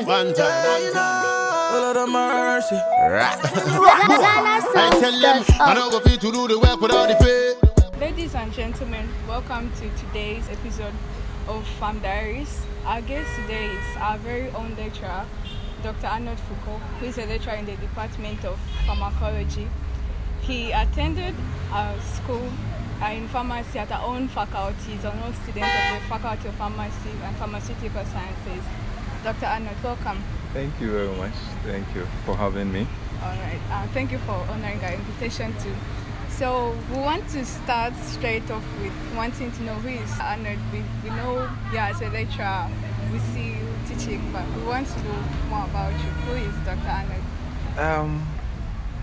One time. Lord of mercy. I tell them, I don't go fit to do the work without the pay. Ladies and gentlemen, welcome to today's episode of Farm Diaries. Our guest today is our very own lecturer, Dr. Arnold Kwaku, who is a lecturer in the Department of Pharmacology. He attended our school in pharmacy at our own faculty. He's an old student of the Faculty of Pharmacy and Pharmaceutical Sciences. Dr. Arnold, welcome. Thank you very much. Thank you for having me. All right. Thank you for honoring our invitation too. So we want to start straight off with wanting to know who is Arnold. We know you as a lecturer, we see you teaching, but we want to know more about you. Who is Dr. Arnold?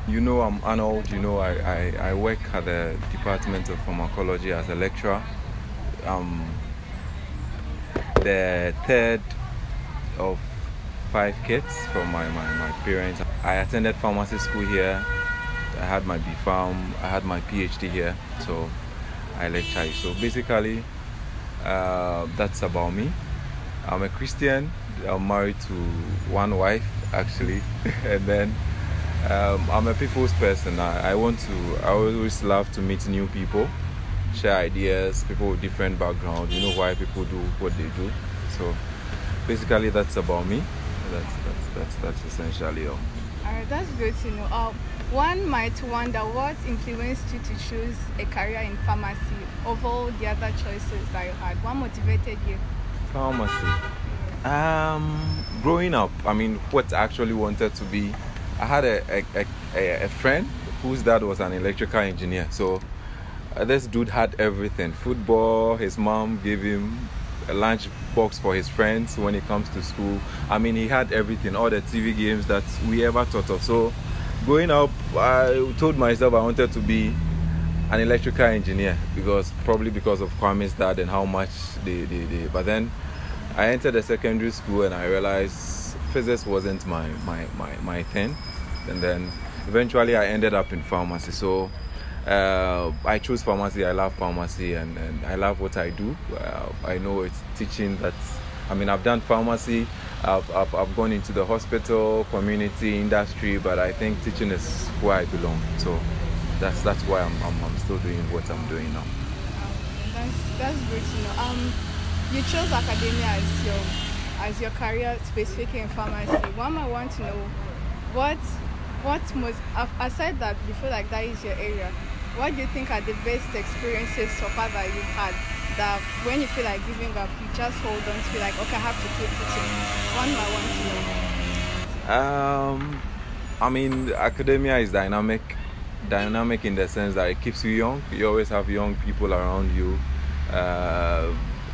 You know, I'm Arnold. You know, I work at the Department of Pharmacology as a lecturer. The third of 5 kids from my parents. I attended pharmacy school here. I had my B.Pharm, I had my PhD here, so I lecture. So basically, that's about me. I'm a Christian. I'm married to one wife, actually, and then I'm a people's person. I always love to meet new people, share ideas, people with different backgrounds. You know why people do what they do. So basically, that's about me. That's essentially all. Alright, that's good to know. One might wonder what influenced you to choose a career in pharmacy over all the other choices that you had. What motivated you? Pharmacy. Growing up, I mean, what I actually wanted to be, I had a friend whose dad was an electrical engineer. So this dude had everything. Football, his mom gave him a lunch box for his friends when he comes to school. I mean, he had everything, all the TV games that we ever thought of. So growing up, I told myself I wanted to be an electrical engineer because of Kwame's dad and how much they but then I entered the secondary school and I realized physics wasn't my thing, and then eventually I ended up in pharmacy. So I chose pharmacy. I love pharmacy and I love what I do. I know it's teaching that, I mean, I've done pharmacy, I've gone into the hospital, community, industry, but I think teaching is where I belong. So that's why I'm still doing what I'm doing now. That's great to know. You chose academia as your career, specifically in pharmacy. One might want to know what most, aside that you feel like that is your area, what do you think are the best experiences so far that you've had, that when you feel like giving up, you just hold on to feel like, okay, I have to keep teaching? One might want to know. I mean, academia is dynamic in the sense that it keeps you young. You always have young people around you.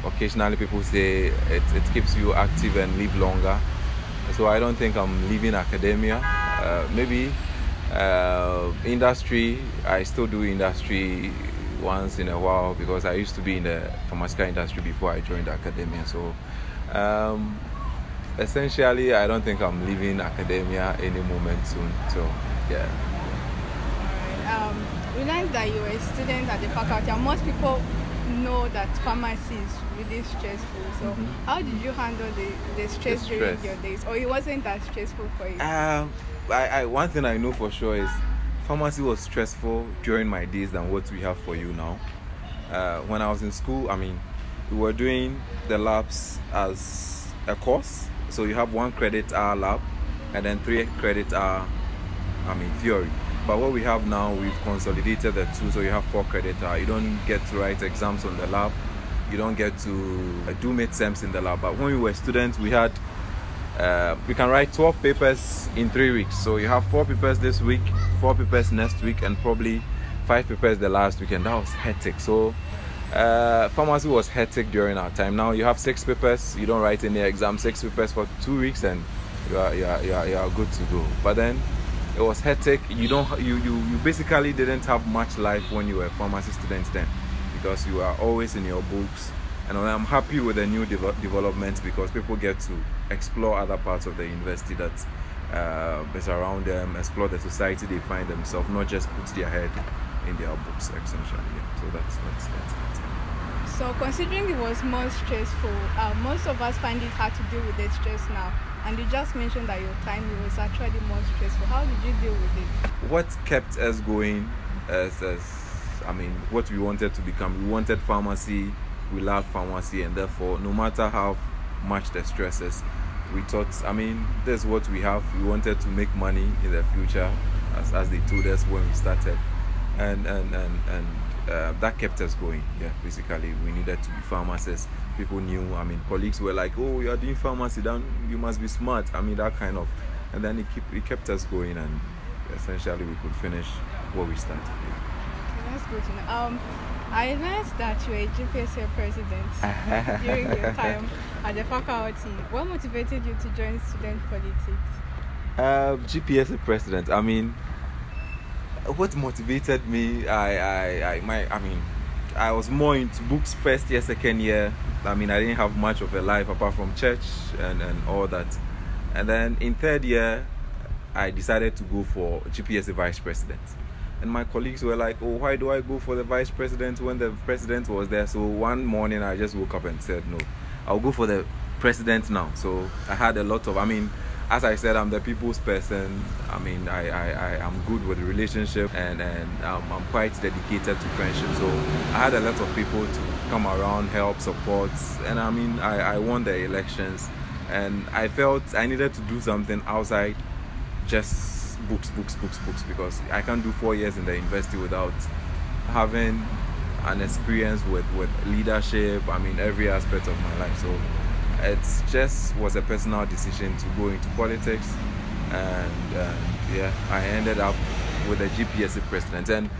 Occasionally people say it keeps you active and live longer. So I don't think I'm leaving academia. Maybe industry, I still do industry once in a while because I used to be in the pharmaceutical industry before I joined academia. So essentially, I don't think I'm leaving academia any moment soon. So yeah. Alright. We learned that you were a student at the faculty, and most people know that pharmacy is really stressful. So how did you handle the stress during your days, or it wasn't that stressful for you? One thing I know for sure is pharmacy was stressful during my days than what we have for you now. When I was in school, I mean, we were doing the labs as a course. So you have 1 credit hour lab and then 3 credit hour, theory. But what we have now, we've consolidated the 2, so you have 4 credit hour. You don't get to write exams on the lab. You don't get to do midterms in the lab. But when we were students, we had we can write 12 papers in 3 weeks. So you have 4 papers this week, 4 papers next week, and probably 5 papers the last week, and that was hectic. So pharmacy was hectic during our time. Now you have 6 papers, you don't write any exam, 6 papers for 2 weeks, and you are good to go. But then it was hectic. You basically didn't have much life when you were a pharmacy student then, because you are always in your books. And I'm happy with the new developments because people get to explore other parts of the university that is around them, explore the society they find themselves, not just put their head in their books, essentially. Yeah. So that's it. So considering it was more stressful, most of us find it hard to deal with the stress now. And you just mentioned that your time was actually more stressful. How did you deal with it? What kept us going what we wanted to become. We wanted pharmacy, we loved pharmacy, and therefore, no matter how much the stress is, we thought, this is what we have. We wanted to make money in the future, as they told us when we started. And that kept us going. Yeah, basically, we needed to be pharmacists. People knew, colleagues were like, oh, you are doing pharmacy, then you must be smart. That kind of, and then it kept us going, and essentially we could finish what we started. Yeah. That's good to know. I learned that you were a GPSA president during your time at the faculty. What motivated you to join student politics? GPSA president. What motivated me? I was more into books first year, second year. I didn't have much of a life apart from church and all that. And then in third year, I decided to go for GPSA vice president. And my colleagues were like, oh, why do I go for the vice president when the president was there? So one morning I just woke up and said, no, I'll go for the president now. So I had a lot of, as I said, I'm the people's person. I'm good with relationship and I'm quite dedicated to friendship. So I had a lot of people to come around, help, support. And I won the elections. And I felt I needed to do something outside just books, because I can't do 4 years in the university without having an experience with leadership, every aspect of my life. So it just was a personal decision to go into politics, and I ended up with the GPSA president. And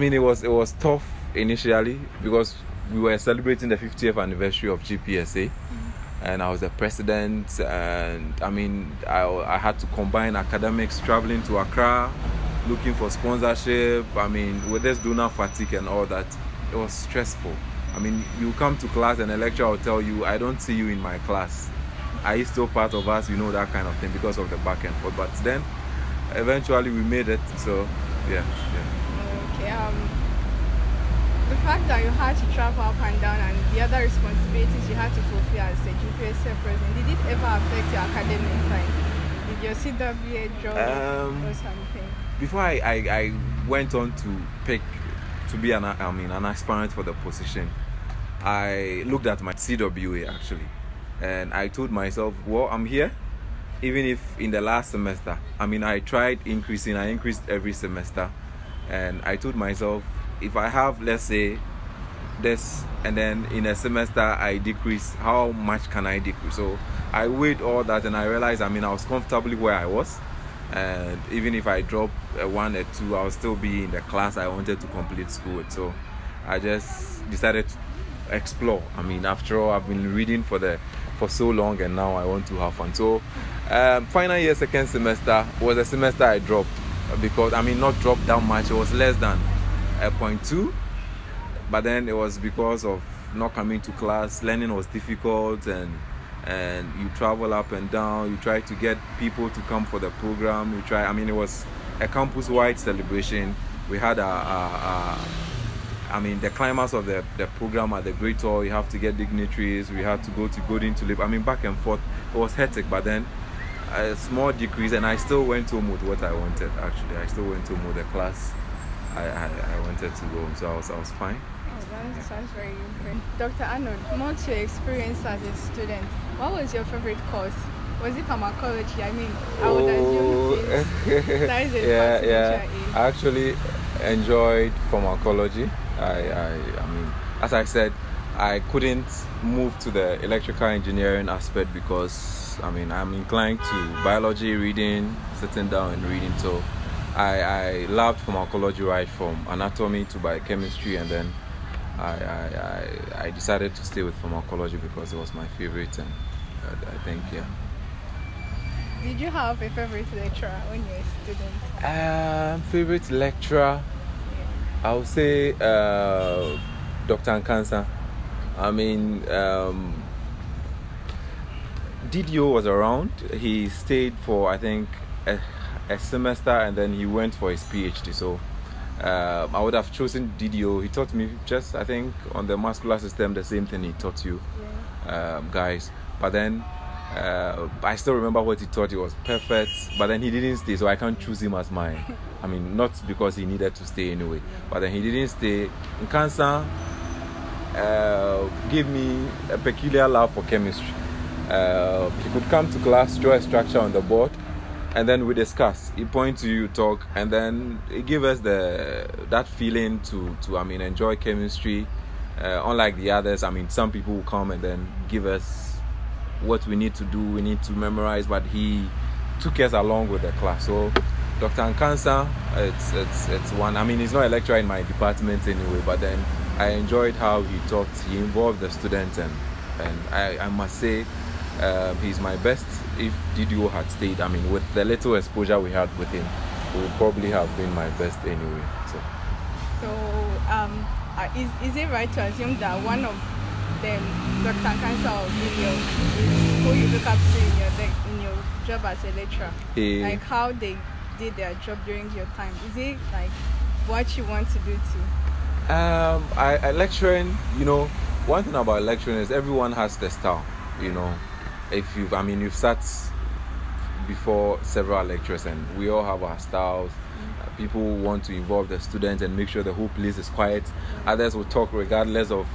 it was tough initially because we were celebrating the 50th anniversary of GPSA. And I was the president, and I had to combine academics, traveling to Accra, looking for sponsorship. With this donor fatigue and all that, it was stressful. You come to class and a lecturer will tell you, I don't see you in my class. Are you still part of us? That kind of thing, because of the back and forth. But then, eventually we made it, so yeah. Okay, the fact that you had to travel up and down and the other responsibilities you had to fulfill as a GPSA president, did it ever affect your academic time? Did your CWA job or something? Before I went on to be an aspirant for the position, I looked at my CWA actually, and I told myself, well, I'm here. Even if in the last semester, I tried increasing, I increased every semester, and I told myself, if I have, let's say, this, and then in a semester I decrease, how much can I decrease? So I weighed all that, and I realized, I was comfortably where I was, and even if I drop a 1 or 2, I'll still be in the class I wanted to complete school with. So I just decided to explore. After all, I've been reading for so long, and now I want to have fun. So final year, second semester was a semester I dropped, because not dropped that much, it was less than 0.2, but then it was because of not coming to class. Learning was difficult, and you travel up and down, you try to get people to come for the program, it was a campus-wide celebration. We had the climax of the program at the Great Hall. You have to get dignitaries, we had to go to Golden Tulip, back and forth. It was hectic, but then a small decrease, and I still went home with what I wanted. Actually, I still went home with the class I wanted to go, so I was fine. Oh, that sounds very good. Dr. Arnold, more to your experience as a student, what was your favorite course? Was it pharmacology? I would assume that is a I actually enjoyed pharmacology. As I said, I couldn't move to the electrical engineering aspect because I'm inclined to biology, reading, sitting down and reading. So I loved pharmacology right from anatomy to biochemistry, and then I decided to stay with pharmacology because it was my favorite, and I think, yeah. Did you have a favorite lecturer when you were a student? Favorite lecturer, I would say Dr. Nkansa. Didio was around. He stayed for, I think, a semester, and then he went for his PhD. So I would have chosen Didio. He taught me just, I think, on the muscular system, the same thing he taught you guys. But then I still remember what he taught. It was perfect, but then he didn't stay, so I can't choose him as my. I mean, not because he needed to stay anyway, but then he didn't stay. In cancer, gave me a peculiar love for chemistry. He could come to class, draw a structure on the board, and then we discuss. He point to you, talk, and then he give us that feeling to enjoy chemistry. Unlike the others, I mean, some people will come and then give us what we need to do, we need to memorize, but he took us along with the class. So Dr. Nkansa, it's one. I mean, he's not a lecturer in my department anyway, but then I enjoyed how he talked. He involved the students, and I must say he's my best. If Didio had stayed, I mean, with the little exposure we had with him, he would probably have been my best anyway. So is it right to assume that one of them, Dr. Nkansa or Didio, is who you look up to in your job as a lecturer? Like how they did their job during your time? Is it like what you want to do too? I lecturing, one thing about lecturing is everyone has their style, If you've sat before several lectures and we all have our styles. People want to involve the students and make sure the whole place is quiet. Others will talk regardless of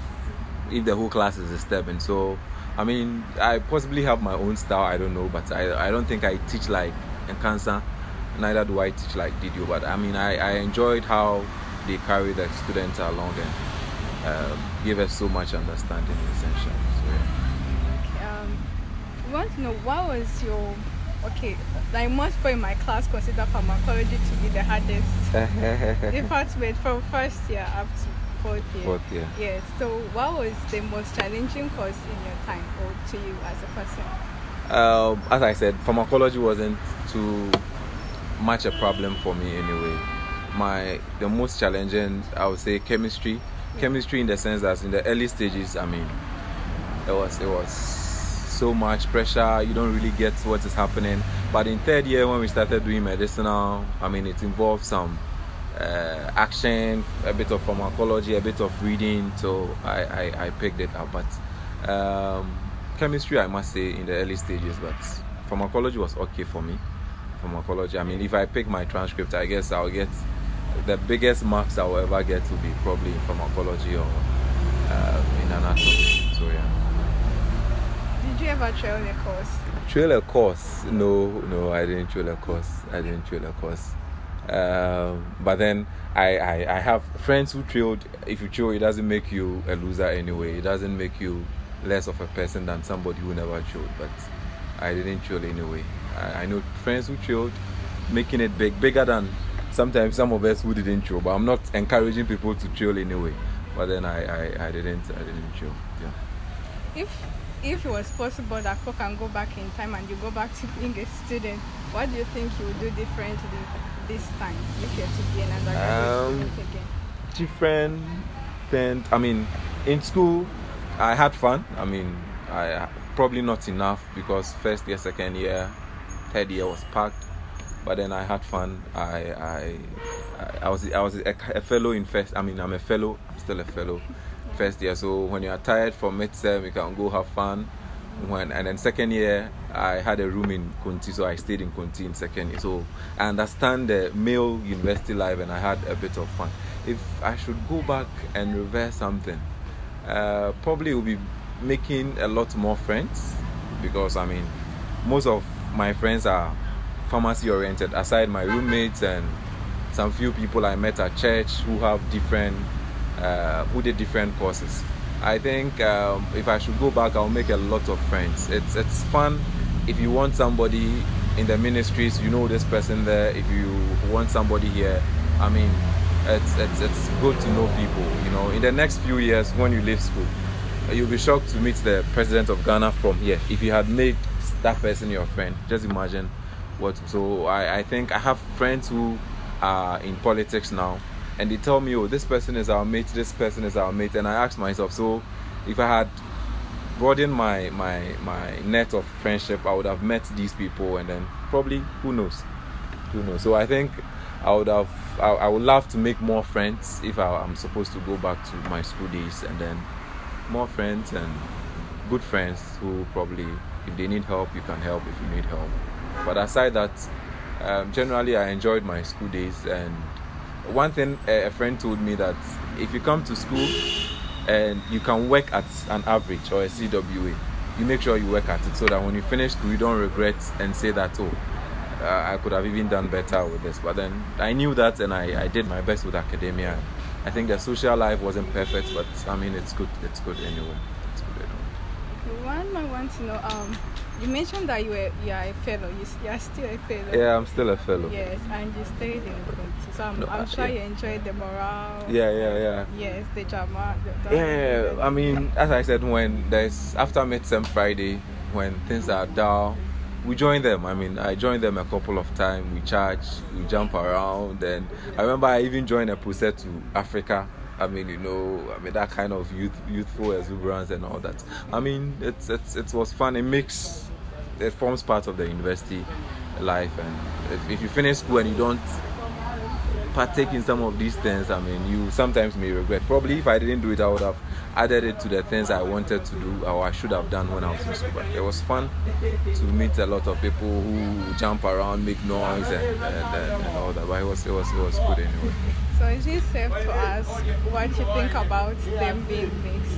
if the whole class is disturbing. So, I possibly have my own style, I don't know, but I don't think I teach like Nkansa, neither do I teach like Didio, but I enjoyed how they carry the students along and give us so much understanding essentially. So, yeah. Okay, I want to know, what was your most people in my class consider pharmacology to be the hardest department from first year up to fourth year. Yes. So what was the most challenging course in your time, or to you as a person? As I said, pharmacology wasn't too much a problem for me anyway. The most challenging, I would say, chemistry. Chemistry in the sense that in the early stages, it was so much pressure, you don't really get what is happening. But in third year, when we started doing medicinal, it involved some action, a bit of pharmacology, a bit of reading, so I picked it up. But chemistry, I must say, in the early stages, but pharmacology was okay for me. Pharmacology, if I pick my transcript, I guess I'll get the biggest marks I'll ever get will be probably in pharmacology or in anatomy. So yeah. Did you ever trail a course? Trail a course? No, I didn't trail a course. But then I have friends who trailed. If you trail, it doesn't make you a loser anyway. It doesn't make you less of a person than somebody who never trailed. But I didn't trail anyway. I know friends who trailed, making it bigger than sometimes some of us who didn't trail. But I'm not encouraging people to trail anyway. But then I didn't trail. Yeah. If it was possible that you can go back in time and you go back to being a student, what do you think you would do differently this time if you're to be an undergraduate student again? In school, I had fun. I probably not enough because first year, second year, third year was packed. But then I had fun. I was a fellow in first. I'm a fellow. I'm still a fellow. First year, so when you are tired from midterm, you can go have fun. And then second year, I had a room in Kunti, so I stayed in Kunti in second year. So I understand the male university life, and I had a bit of fun. If I should go back and reverse something, probably will be making a lot more friends, because most of my friends are pharmacy oriented. Aside my roommates and some few people I met at church who have who did different courses. I think if I should go back, I'll make a lot of friends. It's fun if you want somebody in the ministries, this person there. If you want somebody here, it's good to know people. In the next few years, when you leave school, you'll be shocked to meet the president of Ghana from here. If you had made that person your friend, just imagine what. So I think I have friends who are in politics now. And they tell me, this person is our mate, this person is our mate. And I ask myself, so if I had broadened my net of friendship, I would have met these people, and then probably, who knows. So I think I would love to make more friends if I'm supposed to go back to my school days, and then more friends and good friends who probably If they need help, you can help if you need help. But aside that, generally I enjoyed my school days. And one thing a friend told me, that if you come to school and you can work at an average or a CWA, you make sure you work at it, so that when you finish school you don't regret and say that, I could have even done better with this. But then I knew that, and I did my best with academia. I think the social life wasn't perfect, but I mean, it's good anyway. One I want to know, you mentioned that you are a fellow. You are still a fellow. Yeah, I'm still a fellow. Yes, and you stayed in Kunti. So I'm sure you enjoyed the morale. Yeah. Yes, the drama. I mean, as I said, when there's after midterm Friday, when things are dull, we join them. I mean, I joined them a couple of times. We charge, we jump around, and I remember I even joined a process to Africa. I mean, that kind of youthful exuberance and all that. I mean, it was fun. It forms part of the university life. And if you finish school and you don't partake in some of these things, I mean, you sometimes may regret. Probably if I didn't do it, I would have added it to the things I wanted to do or I should have done when I was in school. But it was fun to meet a lot of people who jump around, make noise and all that. But it was good anyway. So is it safe to ask what you think about them being mixed?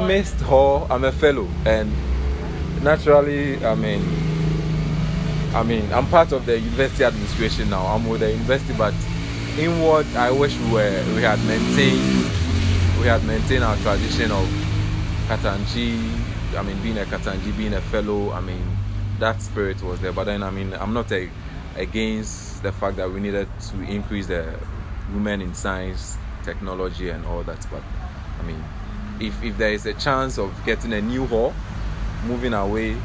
Mixed hall, I'm a fellow, and naturally, I mean, I'm part of the university administration now. I'm with the university, but inward, I wish we had maintained our tradition of Katanji. I mean, being a Katanji, being a fellow. I mean, that spirit was there. But then, I mean, I'm not against the fact that we needed to increase the women in science, technology, and all that. But I mean, if there is a chance of getting a new hall, moving away,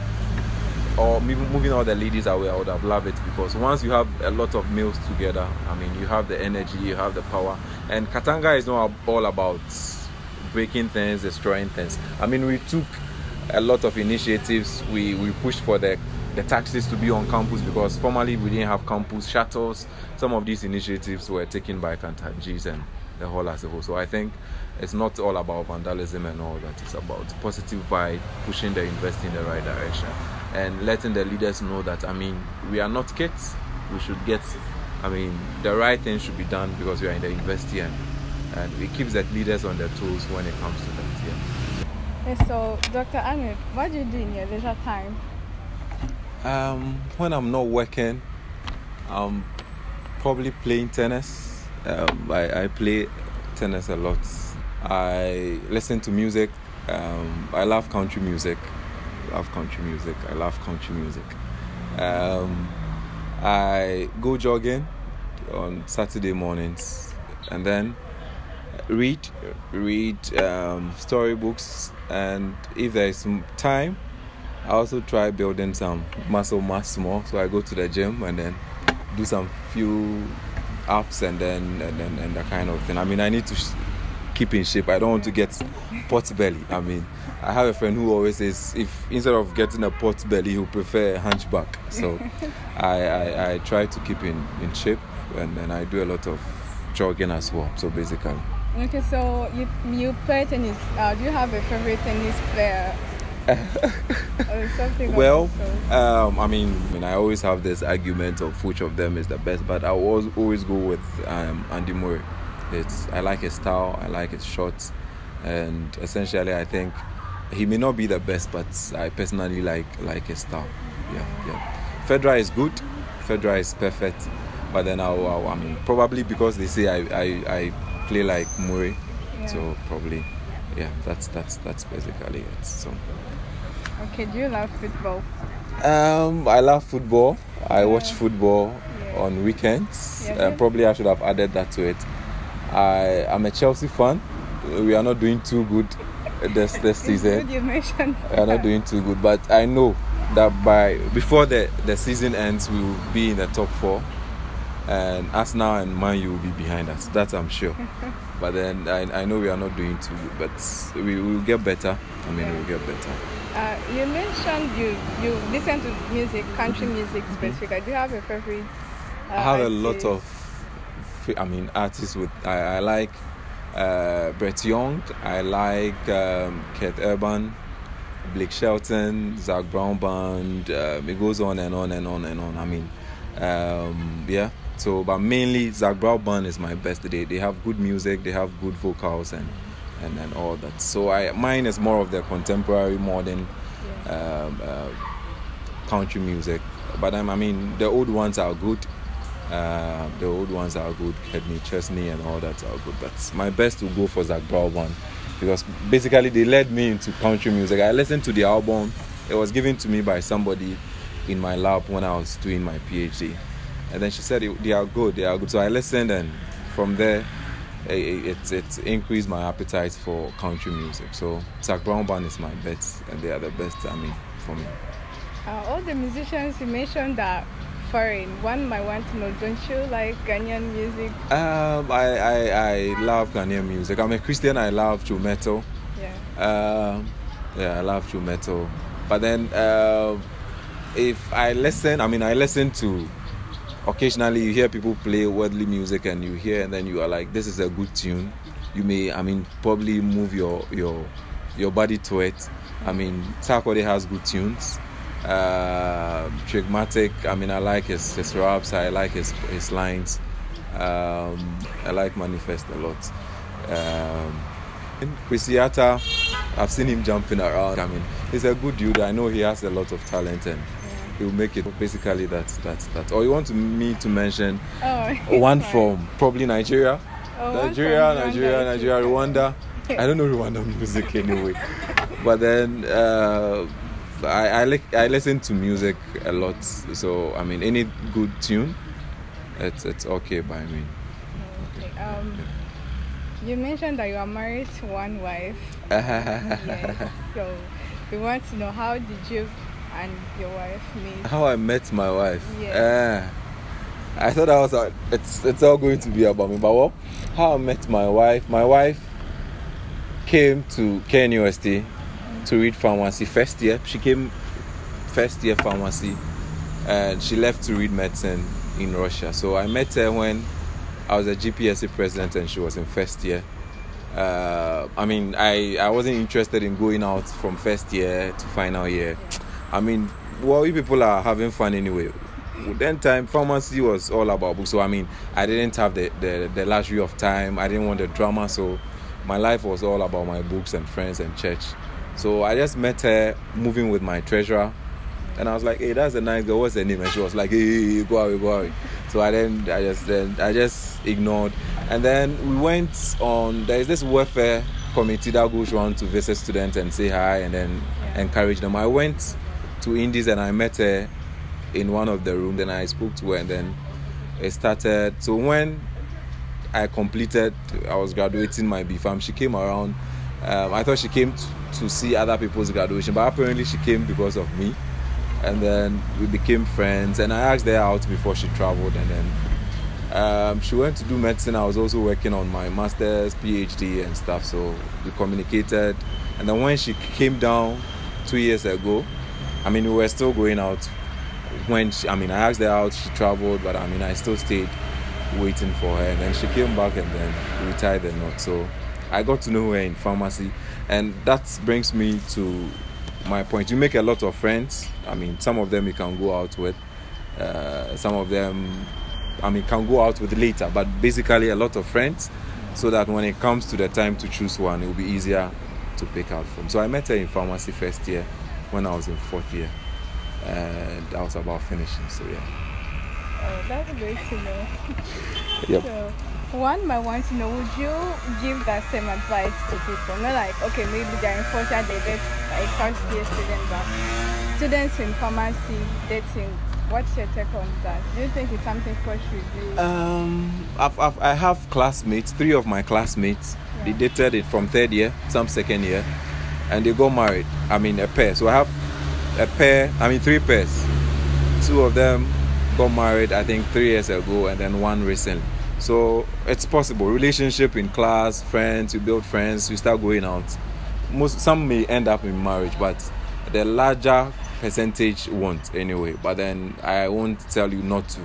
or moving all the ladies away, I would have loved it, because once you have a lot of males together, I mean, you have the energy, you have the power. And Katanga is not all about breaking things, destroying things. I mean, we took a lot of initiatives. We pushed for the taxis to be on campus, because formerly we didn't have campus shuttles. Some of these initiatives were taken by Kantanjis and the whole as a whole. So I think it's not all about vandalism and all that. It's about positive vibe, pushing the university in the right direction, and letting the leaders know that, I mean, we are not kids. We should get, I mean, the right thing should be done, because we are in the university, and it keeps the leaders on their toes when it comes to that. Yeah. So, Dr. Arnold, what do you do in your leisure time? When I'm not working, I'm probably playing tennis. I play tennis a lot. I listen to music. I love country music. I love country music. I go jogging on Saturday mornings, and then read storybooks, and if there is some time, I also try building some muscle mass more. So I go to the gym and then do some few ups and then that kind of thing. I mean, I need to keep in shape. I don't want to get pot belly. I mean, I have a friend who always says, if instead of getting a pot belly, he'll prefer a hunchback. So I try to keep in shape, and I do a lot of jogging as well. So basically. Okay, so you play tennis. Do you have a favorite tennis player? Or something? Well, I mean, I always have this argument of which of them is the best, but I always go with Andy Murray. I like his style, I like his shots, and essentially I think he may not be the best, but I personally like his style. Yeah. Federer is good. Federer is perfect, but then I mean, probably because they say I play like Murray, so probably, yeah. That's basically it. So. Okay, do you love football? I love football. I watch football on weekends. Probably I should have added that to it. I'm a Chelsea fan. We are not doing too good this season. Good you mentioned that. We are not doing too good, but I know that before the season ends, we will be in the top 4, and Arsenal and Man U will be behind us. That I'm sure. But then I know we are not doing too good, but we will get better. I mean, we will get better. You mentioned you listen to music, country music specifically. Do you have a favorite? I have a lot of, artists with. I like Brett Young. I like Keith Urban. Blake Shelton, Zach Brown Band. It goes on and on and on and on. I mean, yeah. So, but mainly Zach Brown Band is my best. They have good music, they have good vocals and all that. So mine is more of the contemporary, modern country music. But I mean, the old ones are good. The old ones are good. Kenny Chesney and all that are good. But my best to go for Zach Brown Band, because basically they led me into country music. I listened to the album. It was given to me by somebody in my lab when I was doing my PhD. And then she said they are good. So I listened, and from there, it increased my appetite for country music. So Zach Brown Band is my best, and they are the best, I mean, for me. All the musicians you mentioned are foreign. One might want to know, don't you like Kenyan music? I love Kenyan music. I'm a Christian. I love true metal. Yeah. I love true metal. But then, if I listen, I listen to. Occasionally, you hear people play worldly music, and you hear, and then you are like, "This is a good tune." You may, probably move your body to it. Sarkodie has good tunes. Trigmatic, I like his raps. I like his lines. I like Manifest a lot. Chrisiata, I've seen him jumping around. He's a good dude. I know he has a lot of talent, and he'll make it. Basically, that's. Or you want me to mention one from probably Nigeria? Nigeria, Rwanda. I don't know Rwanda music anyway. But then I listen to music a lot. So any good tune, it's okay by me. Okay. You mentioned that you are married to one wife. Yes. So we want to know, how did you and your wife meet? How I met my wife? Yes. I thought it's all going to be about me, but how I met my wife? My wife came to KNUST to read pharmacy first year. She came first year pharmacy, and she left to read medicine in Russia. So I met her when I was a GPSC president, and she was in first year. I wasn't interested in going out from first year to final year. We people are having fun anyway. Then time, pharmacy was all about books. So I didn't have the luxury of time. I didn't want the drama. So my life was all about my books and friends and church. So I just met her moving with my treasurer. And I was like, hey, that's a nice girl. What's her name? And she was like, hey, go away. So I just ignored. And then we went on. There is this welfare committee that goes around to visit students and say hi and then encourage them. I went to Indies and I met her in one of the rooms. Then I spoke to her, and then it started. So when I completed, I was graduating my BPharm. She came around. I thought she came to see other people's graduation, but apparently she came because of me. And then we became friends, and I asked her out before she traveled, and then she went to do medicine. I was also working on my master's, PhD and stuff, so we communicated. And then when she came down 2 years ago, we were still going out. When I asked her out, she traveled, but I still stayed waiting for her. And then she came back, and then we tied the knot. So I got to know her in pharmacy, and that brings me to my point. You make a lot of friends. Some of them you can go out with. Some of them, can go out with later. But basically, a lot of friends, so that when it comes to the time to choose one, it will be easier to pick out from. So I met her in pharmacy first year when I was in fourth year, and I was about finishing. So yeah. Oh, that's great to know. Yep. So, one might want to know, would you give that same advice to people? Not like, okay, maybe they're in fourth year, they date, I can't be a student, but students in pharmacy dating, what's your take on that? Do you think it's something people should do? I have classmates, 3 of my classmates, they dated it from third year, some second year, and they got married. A pair. So I have a pair, 3 pairs. 2 of them got married, I think 3 years ago, and then 1 recently. So it's possible. Relationship in class, friends, you build friends, you start going out. Some may end up in marriage, but the larger percentage won't anyway. But then I won't tell you not to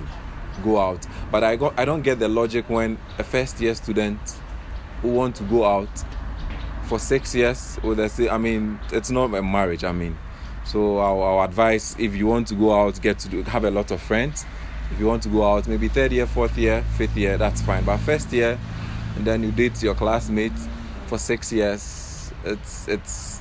go out. But I don't get the logic when a first year student who want to go out for 6 years, I mean, it's not a marriage. I mean, so our advice, if you want to go out, have a lot of friends. If you want to go out, maybe 3rd year, 4th year, 5th year, that's fine. But 1st year, and then you date your classmates for 6 years, it's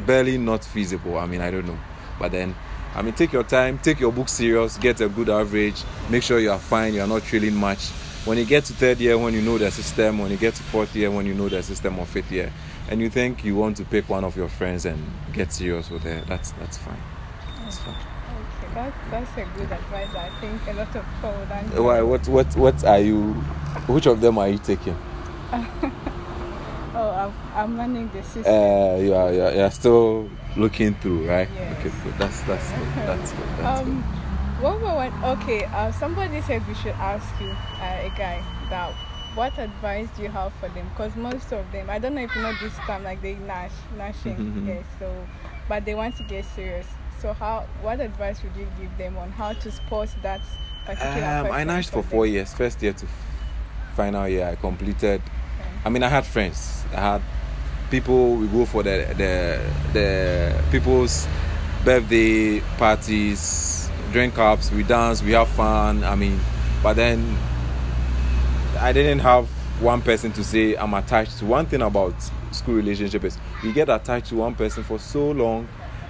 barely not feasible. I mean, I don't know. But then, I mean, take your time, take your book serious, get a good average, make sure you are fine, you are not trailing much. When you get to 3rd year, when you know the system, when you get to 4th year, when you know the system, or 5th year, and you think you want to pick one of your friends and get serious with it, that's fine. That's fine. Okay, that's a good advice. I think a lot of people would. Why? What are you? Which of them are you taking? Oh, I'm learning the system. You're still looking through, right? Yes. Okay, good. That's good. That's good. Okay. Somebody said we should ask you, a guy, that what advice do you have for them? Because most of them, I don't know if you know this term, like they gnashing. Yes. So, but they want to get serious. So what advice would you give them on how to spot that particular person? I gnashed for 4 years, 1st year to final year. I completed. Okay. I mean, I had friends. I had people. We go for the people's birthday parties, drink ups, we dance, we have fun. I mean, but then I didn't have one person to say I'm attached to. One thing about school relationship is you get attached to one person for so long,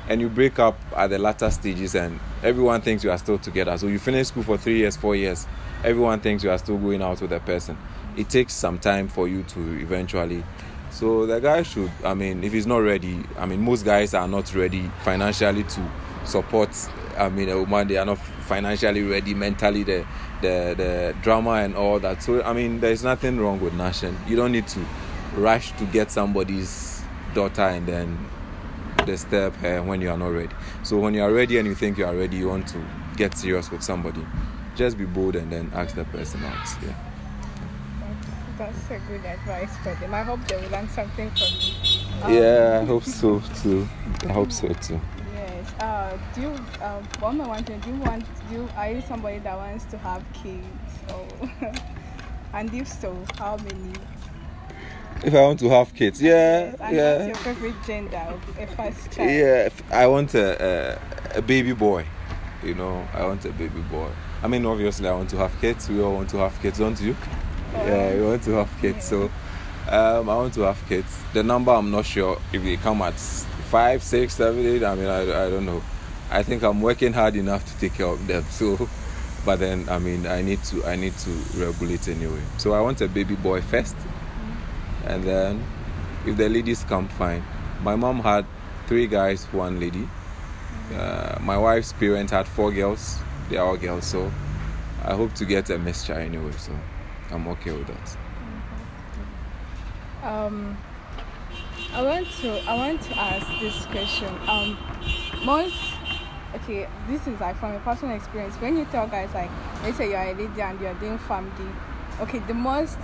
and you break up at the latter stages, and everyone thinks you are still together. So you finish school for 3 years, 4 years, everyone thinks you are still going out with a person. It takes some time for you to eventually. So the guy should, I mean, if he's not ready, I mean, most guys are not ready financially to support, I mean, a woman. They are not financially ready, mentally, the drama and all that. So, I mean, there's nothing wrong with gnashing. You don't need to rush to get somebody's daughter and then disturb her when you are not ready. So when you are ready and you think you are ready, you want to get serious with somebody, just be bold and then ask that person out. Yeah. That's a good advice for them. I hope they will learn something from you. Yeah, I hope so too. I hope so too. Yes. Do you? One more thing. Are you somebody that wants to have kids? Or and if so, how many? If I want to have kids, yeah. What's your favorite gender of a first child? Yeah, I want a baby boy. You know, I want a baby boy. I mean, obviously, I want to have kids. We all want to have kids, don't you? Yeah, we want to have kids. So, I want to have kids. The number, I'm not sure if they come at 5, 6, 7, 8. I mean, I don't know. I think I'm working hard enough to take care of them. So, but then, I mean, I need to regulate anyway. So I want a baby boy first. And then, if the ladies come, fine. My mom had 3 guys, 1 lady. My wife's parents had 4 girls. They are all girls, so I hope to get a mixture anyway. So I'm okay with that. I want to ask this question. This is like from a personal experience. When you tell guys, like, let's say you're a lady and you're doing family, okay, the most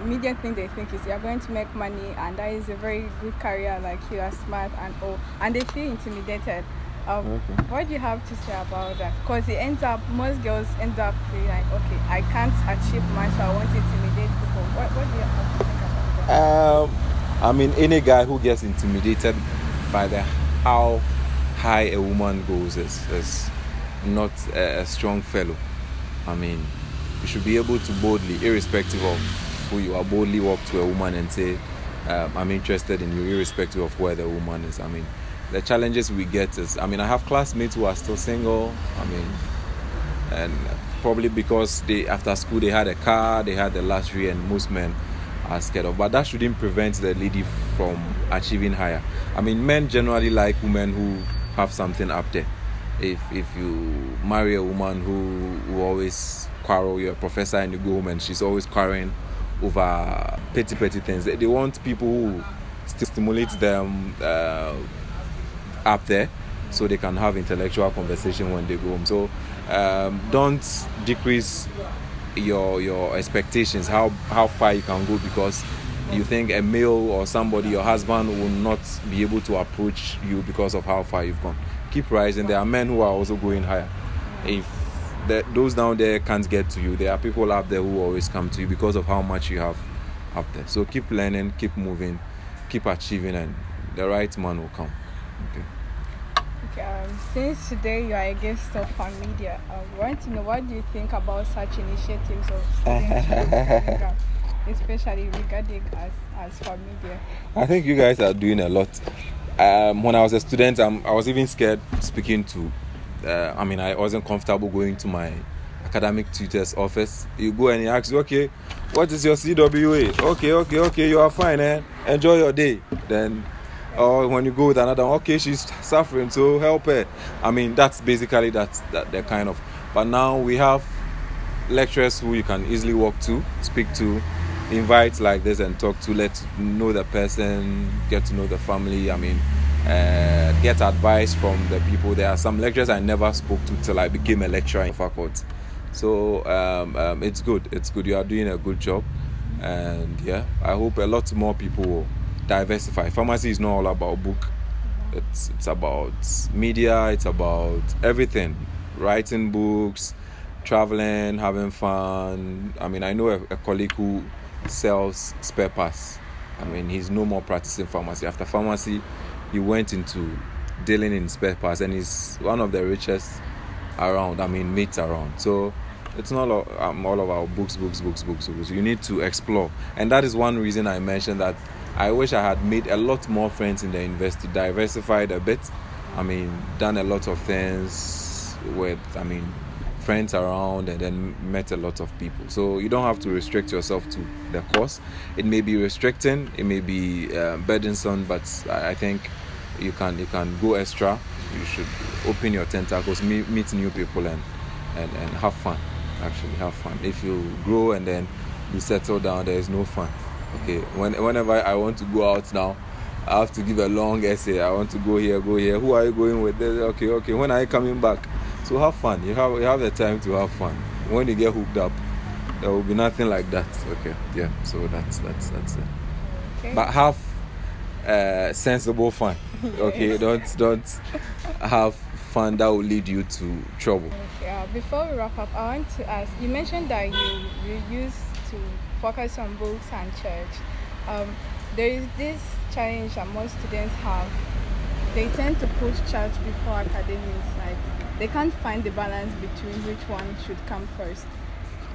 immediate thing they think is you're going to make money and that is a very good career, like you are smart and all, and they feel intimidated. What do you have to say about that? Because most girls end up feeling like, okay, I can't achieve much, so I won't intimidate people. What do you have to think about that? I mean, any guy who gets intimidated by how high a woman goes is not a strong fellow. I mean, you should be able to boldly, irrespective of who you are, boldly walk to a woman and say, I'm interested in you, irrespective of where the woman is. I mean, the challenges we get is, I mean, I have classmates who are still single. I mean, and probably because after school they had a car, they had the luxury, and most men are scared of. But that shouldn't prevent the lady from achieving higher. I mean, men generally like women who have something up there. If you marry a woman who always quarrel, you're a professor and you go home and she's always quarreling over petty things. They want people who stimulate them up there so they can have intellectual conversation when they go home. So don't decrease your expectations, how far you can go, because you think a male or somebody, your husband, will not be able to approach you because of how far you've gone. Keep rising. There are men who are also going higher. If those down there can't get to you, there are people up there who always come to you because of how much you have up there. So keep learning, keep moving, keep achieving, and the right man will come. Okay. Since today you are a guest of Pharmedia, I want to know, what do you think about such initiatives of students, especially regarding as Pharmedia? I think you guys are doing a lot. When I was a student, I was even scared speaking to. I wasn't comfortable going to my academic tutor's office. You go and he asks, okay, what is your CWA? Okay, you are fine, enjoy your day. Then, or when you go with another one, okay, she's suffering, so help her. That's basically that the kind of. But now we have lecturers who you can easily walk to, speak to, invite like this and talk to, let know the person, get to know the family. Get advice from the people. There are some lecturers I never spoke to till I became a lecturer in faculty. So it's good. You are doing a good job, and I hope a lot more people will diversify. Pharmacy is not all about book. It's about media. It's about everything. Writing books, traveling, having fun. I know a colleague who sells spare parts. He's no more practicing pharmacy. After pharmacy, he went into dealing in spare parts, and he's one of the richest around. Mates around. So it's not all about books. You need to explore, and that is one reason I mentioned that I wish I had made a lot more friends in the university, diversified a bit. Done a lot of things with friends around, and then met a lot of people. So you don't have to restrict yourself to the course. It may be restricting, it may be burdensome, but I think you can go extra. You should open your tentacles, meet new people, and have fun. Actually have fun. If you grow and then you settle down, there is no fun. Okay, whenever I want to go out now, I have to give a long essay. I want to go here. Who are you going with? Okay. When are you coming back? So have fun. You have the time to have fun. When you get hooked up, there will be nothing like that. Okay, yeah. So that's it. Okay. But have sensible fun. Okay, don't have fun that will lead you to trouble. Okay. Before we wrap up, I want to ask. You mentioned that you used to focus on books and church. There is this challenge that most students have. They tend to push church before academics. Like, they can't find the balance between which one should come first.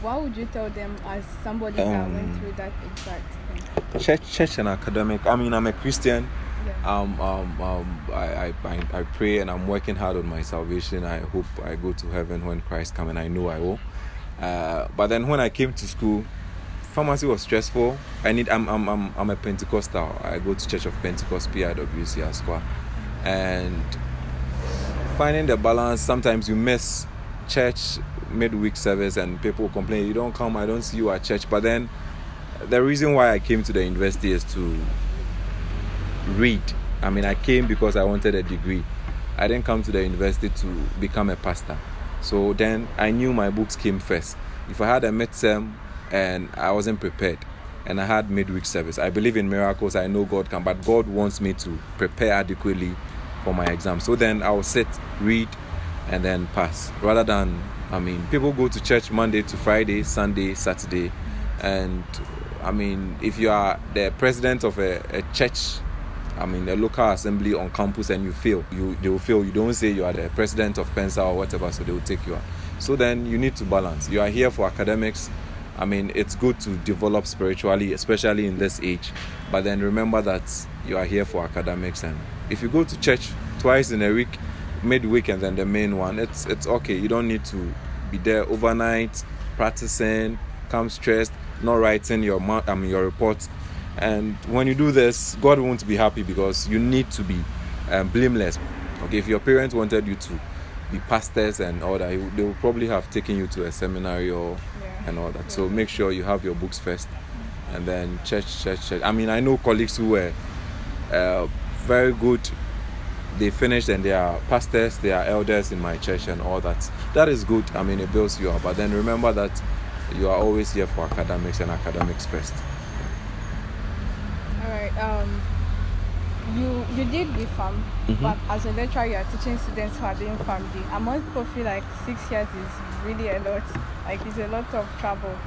What would you tell them as somebody that went through that exact thing? Church and academic. I'm a Christian. Yeah. I pray, and I'm working hard on my salvation. I hope I go to heaven when Christ comes, and I know I will. But then when I came to school, pharmacy was stressful. I'm a Pentecostal. I go to Church of Pentecost, PIWC as well. And finding the balance, sometimes you miss church midweek service and people complain, you don't come, I don't see you at church. But then the reason why I came to the university is to read. I came because I wanted a degree. I didn't come to the university to become a pastor. So then I knew my books came first. If I had a midterm and I wasn't prepared, and I had midweek service, I believe in miracles. I know God can, but God wants me to prepare adequately for my exam. So then I will sit, read, and then pass. Rather than, people go to church Monday to Friday, Sunday, Saturday, and if you are the president of a church, a local assembly on campus, and you fail, they will fail. You don't say you are the president of Pensa or whatever, so they will take you out. So then you need to balance. You are here for academics. It's good to develop spiritually, especially in this age. But then remember that you are here for academics, and if you go to church twice in a week, midweek and then the main one, it's okay. You don't need to be there overnight practicing, come stressed, not writing your report. And when you do this, God won't be happy, because you need to be blameless. Okay, if your parents wanted you to be pastors and all that, they will probably have taken you to a seminary and all that. Yeah. So make sure you have your books first, and then church. I know colleagues who were very good. They finished and they are pastors, they are elders in my church and all that. That is good. It builds you up. But then remember that you are always here for academics, and academics first. All right. You did BPharm, but as a lecturer, you are teaching students who are doing PharmD. Most people feel like 6 years is really a lot. Like, it's a lot of trouble.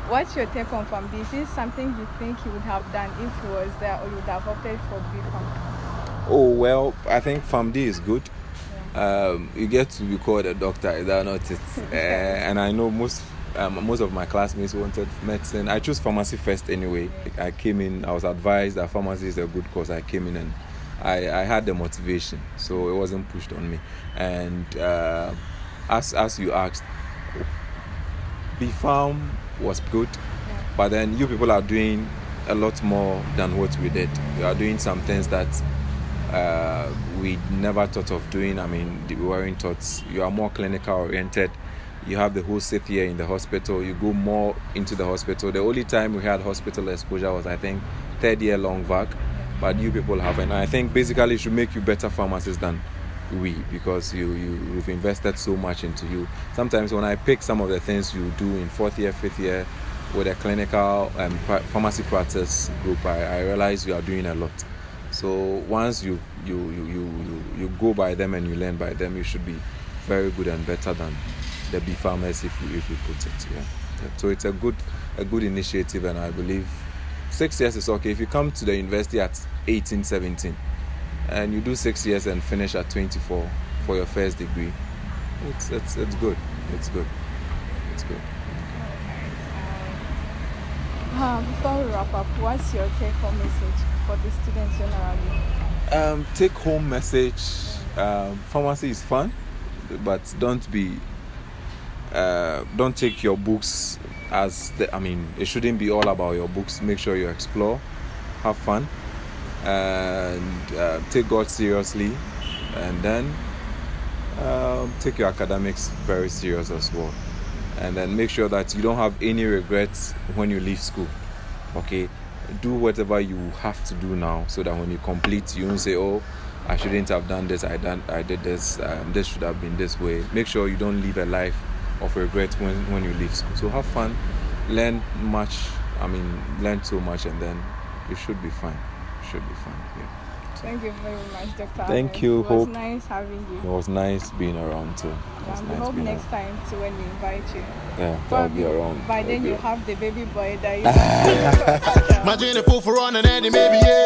what's your take on PharmD? Is this something you think you would have done if you was there, or you would have opted for BPharm? Oh, well, I think PharmD is good. You get to be called a doctor, is that not it? And I know most of my classmates wanted medicine. I chose pharmacy first anyway. I came in, I was advised that pharmacy is a good course. I came in and I had the motivation, so it wasn't pushed on me. And as you asked, BPharm was good, but then you people are doing a lot more than what we did. You are doing some things that we never thought of doing. I mean, we weren't taught. You are more clinical oriented. You have the whole set year in the hospital. You go more into the hospital. The only time we had hospital exposure was, I think, third year long vac, but you people haven't. And I think basically it should make you better pharmacists than we, because you've invested so much into you. Sometimes when I pick some of the things you do in fourth year, fifth year with a clinical pharmacy practice group, I realize you are doing a lot. So once you go by them and you learn by them, you should be very good and better than the BPharmers if you put it. Yeah. So it's a good initiative, and I believe 6 years is okay. If you come to the university at 18, 17, and you do 6 years and finish at 24 for your first degree, it's good. It's good. Before we wrap up, what's your take-home message for the students generally? Take-home message: pharmacy is fun, but don't take your books as it shouldn't be all about your books. Make sure you explore, have fun, and take God seriously, and then take your academics very serious as well. And then make sure that you don't have any regrets when you leave school. Okay, do whatever you have to do now, so that when you complete, you don't say, "Oh, I shouldn't have done this. I did this. This should have been this way." Make sure you don't live a life of regret when you leave school. So have fun, learn much. Learn so much, and then you should be fine. Yeah. Thank you very much, Dr. Thank you. It was nice having you. It was nice being around too. We hope next time too, when we invite you. Yeah, I'll be around. By then you have the baby boy that you Imagine if for on and Eddie, maybe, yeah.